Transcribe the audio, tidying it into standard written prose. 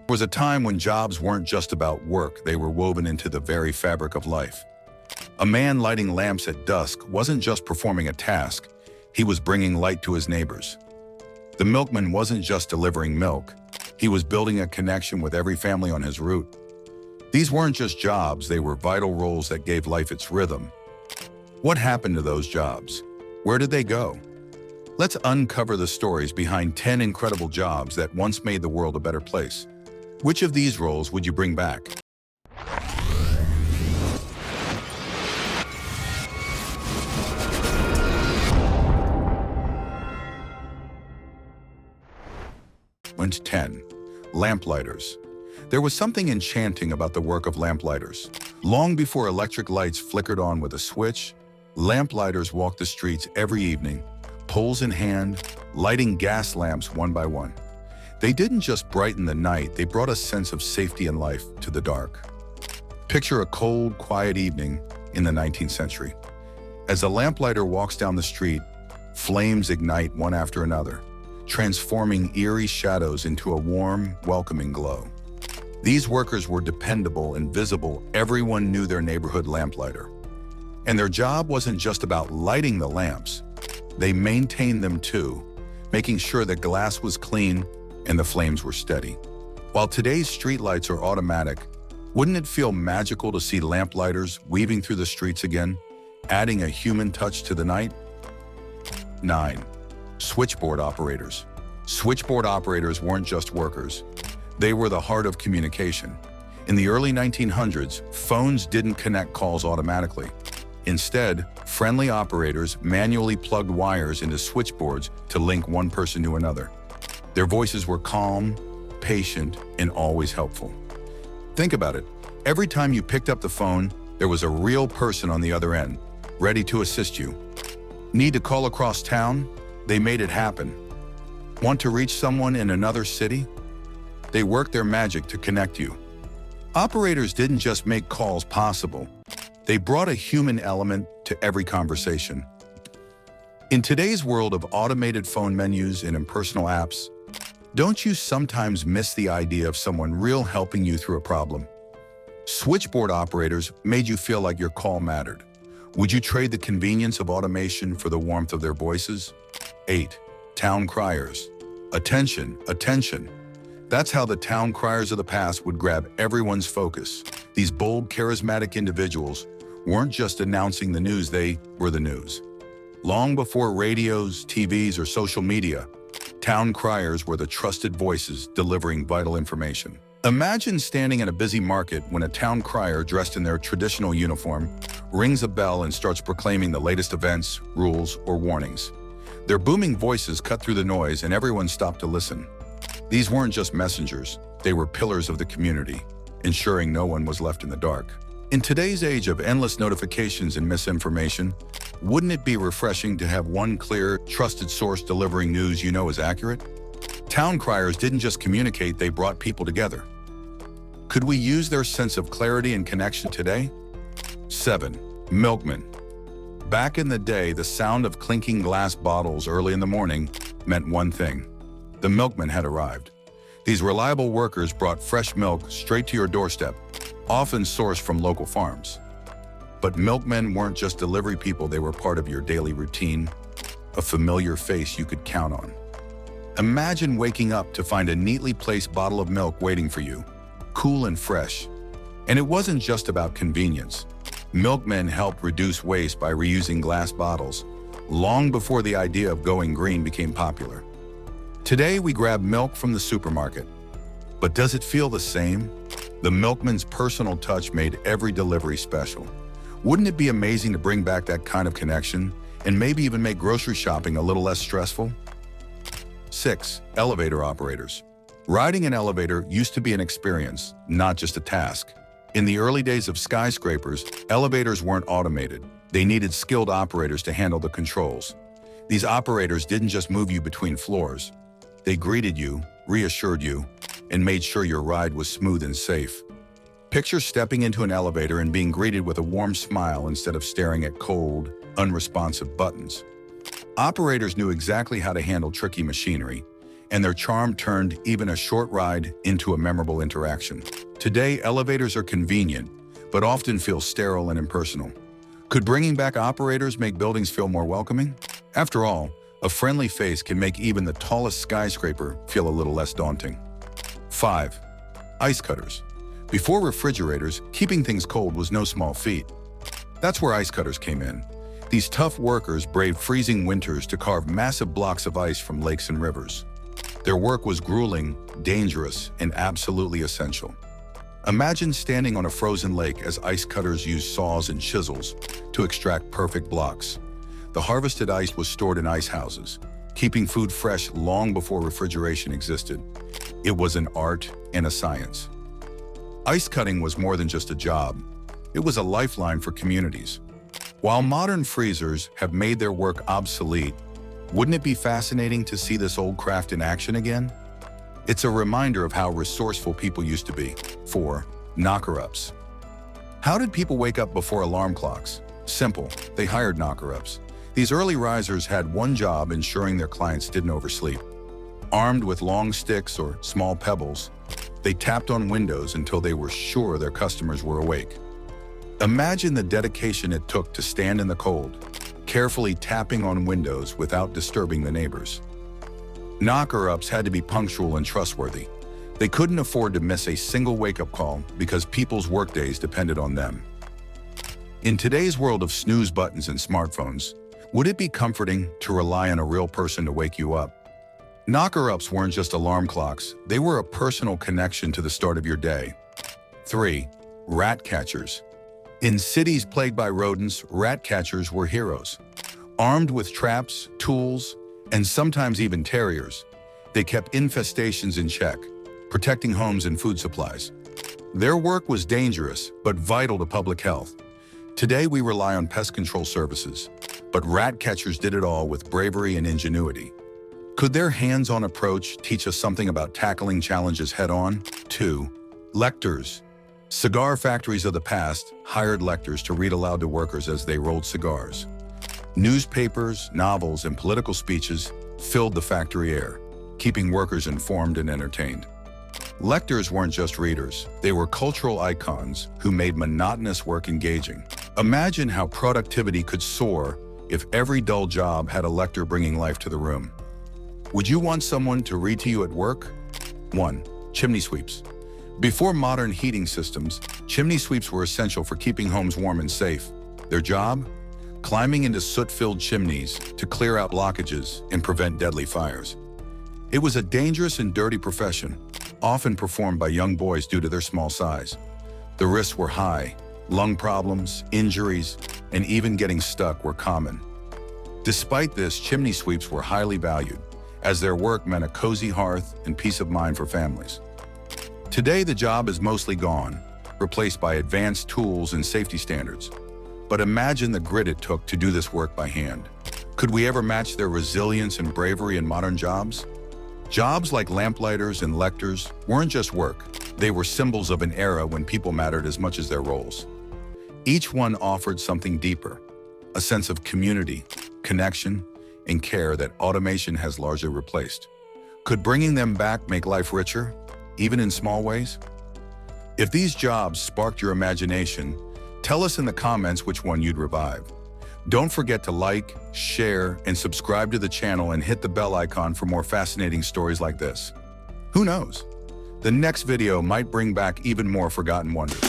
was a time when jobs weren't just about work, they were woven into the very fabric of life. A man lighting lamps at dusk wasn't just performing a task, he was bringing light to his neighbors. The milkman wasn't just delivering milk, he was building a connection with every family on his route. These weren't just jobs, they were vital roles that gave life its rhythm. What happened to those jobs? Where did they go? Let's uncover the stories behind 10 incredible jobs that once made the world a better place. Which of these roles would you bring back? Point 10. Lamplighters. There was something enchanting about the work of lamplighters. Long before electric lights flickered on with a switch, lamplighters walked the streets every evening, poles in hand, lighting gas lamps one by one. They didn't just brighten the night, they brought a sense of safety and life to the dark. Picture a cold, quiet evening in the 19th century. As a lamplighter walks down the street, flames ignite one after another, transforming eerie shadows into a warm, welcoming glow. These workers were dependable and visible. Everyone knew their neighborhood lamplighter. And their job wasn't just about lighting the lamps. They maintained them too, making sure that glass was clean and the flames were steady. While today's streetlights are automatic, wouldn't it feel magical to see lamplighters weaving through the streets again, adding a human touch to the night? 9. Switchboard operators. Switchboard operators weren't just workers. They were the heart of communication. In the early 1900s, phones didn't connect calls automatically. Instead, friendly operators manually plugged wires into switchboards to link one person to another. Their voices were calm, patient, and always helpful. Think about it. Every time you picked up the phone, there was a real person on the other end, ready to assist you. Need to call across town? They made it happen. Want to reach someone in another city? They worked their magic to connect you. Operators didn't just make calls possible. They brought a human element to every conversation. In today's world of automated phone menus and impersonal apps, don't you sometimes miss the idea of someone real helping you through a problem? Switchboard operators made you feel like your call mattered. Would you trade the convenience of automation for the warmth of their voices? 8. Town criers. Attention, attention. That's how the town criers of the past would grab everyone's focus. These bold, charismatic individuals weren't just announcing the news, they were the news. Long before radios, TVs, or social media, town criers were the trusted voices delivering vital information. Imagine standing in a busy market when a town crier dressed in their traditional uniform rings a bell and starts proclaiming the latest events, rules, or warnings. Their booming voices cut through the noise and everyone stopped to listen. These weren't just messengers, they were pillars of the community, ensuring no one was left in the dark. In today's age of endless notifications and misinformation, wouldn't it be refreshing to have one clear, trusted source delivering news you know is accurate? Town criers didn't just communicate, they brought people together. Could we use their sense of clarity and connection today? 7. Milkmen. Back in the day, the sound of clinking glass bottles early in the morning meant one thing: the milkman had arrived. These reliable workers brought fresh milk straight to your doorstep, often sourced from local farms. But milkmen weren't just delivery people, they were part of your daily routine, a familiar face you could count on. Imagine waking up to find a neatly placed bottle of milk waiting for you, cool and fresh. And it wasn't just about convenience. Milkmen helped reduce waste by reusing glass bottles, long before the idea of going green became popular. Today we grab milk from the supermarket. But does it feel the same? The milkman's personal touch made every delivery special. Wouldn't it be amazing to bring back that kind of connection and maybe even make grocery shopping a little less stressful? 6. Elevator operators. Riding an elevator used to be an experience, not just a task. In the early days of skyscrapers, elevators weren't automated. They needed skilled operators to handle the controls. These operators didn't just move you between floors. They greeted you, reassured you, and made sure your ride was smooth and safe. Picture stepping into an elevator and being greeted with a warm smile instead of staring at cold, unresponsive buttons. Operators knew exactly how to handle tricky machinery, and their charm turned even a short ride into a memorable interaction. Today, elevators are convenient, but often feel sterile and impersonal. Could bringing back operators make buildings feel more welcoming? After all, a friendly face can make even the tallest skyscraper feel a little less daunting. 5. Ice cutters. Before refrigerators, keeping things cold was no small feat. That's where ice cutters came in. These tough workers braved freezing winters to carve massive blocks of ice from lakes and rivers. Their work was grueling, dangerous, and absolutely essential. Imagine standing on a frozen lake as ice cutters used saws and chisels to extract perfect blocks. The harvested ice was stored in ice houses, keeping food fresh long before refrigeration existed. It was an art and a science. Ice cutting was more than just a job. It was a lifeline for communities. While modern freezers have made their work obsolete, wouldn't it be fascinating to see this old craft in action again? It's a reminder of how resourceful people used to be. 4. Knocker-ups. How did people wake up before alarm clocks? Simple, they hired knocker-ups. These early risers had one job: ensuring their clients didn't oversleep. Armed with long sticks or small pebbles, they tapped on windows until they were sure their customers were awake. Imagine the dedication it took to stand in the cold, carefully tapping on windows without disturbing the neighbors. Knocker-ups had to be punctual and trustworthy. They couldn't afford to miss a single wake-up call because people's workdays depended on them. In today's world of snooze buttons and smartphones, would it be comforting to rely on a real person to wake you up? Knocker-ups weren't just alarm clocks, they were a personal connection to the start of your day. 3. Rat catchers. In cities plagued by rodents, rat catchers were heroes. Armed with traps, tools, and sometimes even terriers, they kept infestations in check, protecting homes and food supplies. Their work was dangerous, but vital to public health. Today we rely on pest control services, but rat catchers did it all with bravery and ingenuity. Could their hands-on approach teach us something about tackling challenges head-on? 2. Lectors. Cigar factories of the past hired lectors to read aloud to workers as they rolled cigars. Newspapers, novels, and political speeches filled the factory air, keeping workers informed and entertained. Lectors weren't just readers, they were cultural icons who made monotonous work engaging. Imagine how productivity could soar if every dull job had a lector bringing life to the room. Would you want someone to read to you at work? 1. Chimney sweeps. Before modern heating systems, chimney sweeps were essential for keeping homes warm and safe. Their job? Climbing into soot-filled chimneys to clear out blockages and prevent deadly fires. It was a dangerous and dirty profession, often performed by young boys due to their small size. The risks were high. Lung problems, injuries, and even getting stuck were common. Despite this, chimney sweeps were highly valued, as their work meant a cozy hearth and peace of mind for families. Today, the job is mostly gone, replaced by advanced tools and safety standards. But imagine the grit it took to do this work by hand. Could we ever match their resilience and bravery in modern jobs? Jobs like lamplighters and lectors weren't just work. They were symbols of an era when people mattered as much as their roles. Each one offered something deeper, a sense of community, connection, and care that automation has largely replaced. Could bringing them back make life richer, even in small ways? If these jobs sparked your imagination, tell us in the comments which one you'd revive. Don't forget to like, share, and subscribe to the channel and hit the bell icon for more fascinating stories like this. Who knows? The next video might bring back even more forgotten wonders.